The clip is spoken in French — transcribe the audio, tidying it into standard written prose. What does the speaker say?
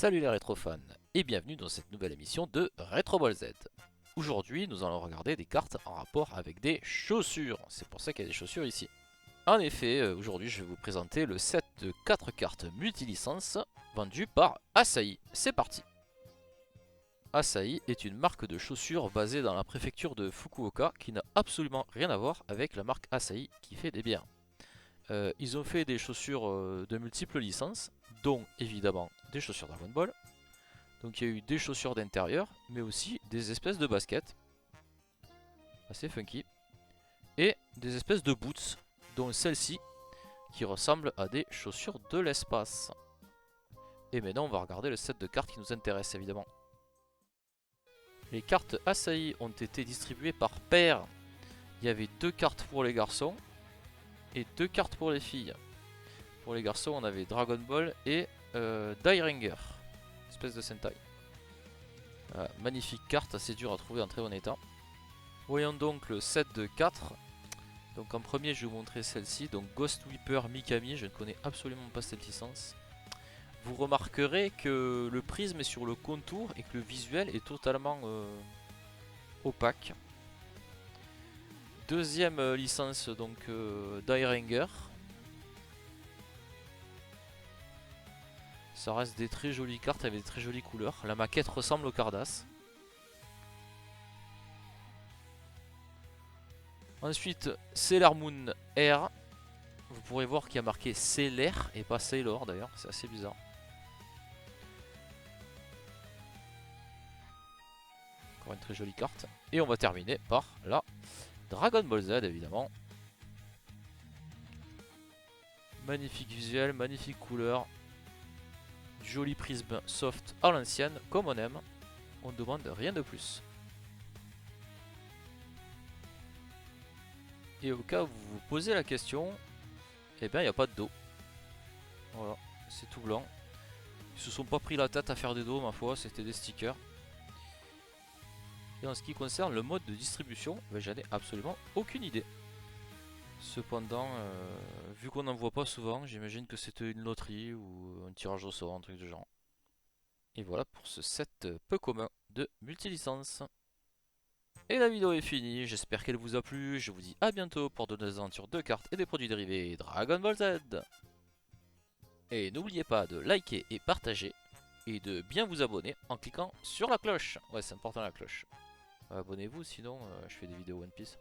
Salut les rétrofans et bienvenue dans cette nouvelle émission de Retro Ball Z. Aujourd'hui nous allons regarder des cartes en rapport avec des chaussures, c'est pour ça qu'il y a des chaussures ici. En effet, aujourd'hui je vais vous présenter le set de 4 cartes multilicences vendues par Asahi. C'est parti. Asahi est une marque de chaussures basée dans la préfecture de Fukuoka qui n'a absolument rien à voir avec la marque Asahi qui fait des bières. Ils ont fait des chaussures de multiples licences, dont évidemment des chaussures Dragon Ball. Donc il y a eu des chaussures d'intérieur, mais aussi des espèces de baskets, assez funky, et des espèces de boots, dont celle-ci qui ressemble à des chaussures de l'espace. Et maintenant on va regarder le set de cartes qui nous intéresse évidemment. Les cartes Asahi ont été distribuées par paire. Il y avait 2 cartes pour les garçons et 2 cartes pour les filles. Pour les garçons on avait Dragon Ball et Dairinger, espèce de Sentai. Magnifique carte, assez dure à trouver en très bon état. Voyons donc le set de 4. Donc en premier je vais vous montrer celle-ci, donc Ghost Whipper Mikami, je ne connais absolument pas cette licence. Vous remarquerez que le prisme est sur le contour et que le visuel est totalement opaque. Deuxième licence donc Dairinger. Ça reste des très jolies cartes avec des très jolies couleurs. La maquette ressemble au Cardass. Ensuite, Sailor Moon Air. Vous pourrez voir qu'il y a marqué Sailor et pas Sailor d'ailleurs, c'est assez bizarre. Encore une très jolie carte. Et on va terminer par la Dragon Ball Z évidemment. Magnifique visuel, magnifique couleur. Joli prisme soft à l'ancienne, comme on aime. On ne demande rien de plus. Et au cas où vous vous posez la question, eh bien il n'y a pas de dos. Voilà, c'est tout blanc. Ils se sont pas pris la tête à faire des dos, ma foi, c'était des stickers. Et en ce qui concerne le mode de distribution, ben, j'en ai absolument aucune idée. Cependant, vu qu'on n'en voit pas souvent, j'imagine que c'était une loterie ou un tirage au sort, un truc du genre. Et voilà pour ce set peu commun de multilicence. Et la vidéo est finie, j'espère qu'elle vous a plu, je vous dis à bientôt pour de nouvelles aventures de cartes et des produits dérivés Dragon Ball Z. Et n'oubliez pas de liker et partager, et de bien vous abonner en cliquant sur la cloche. Ouais, c'est important la cloche. Abonnez-vous sinon je fais des vidéos One Piece.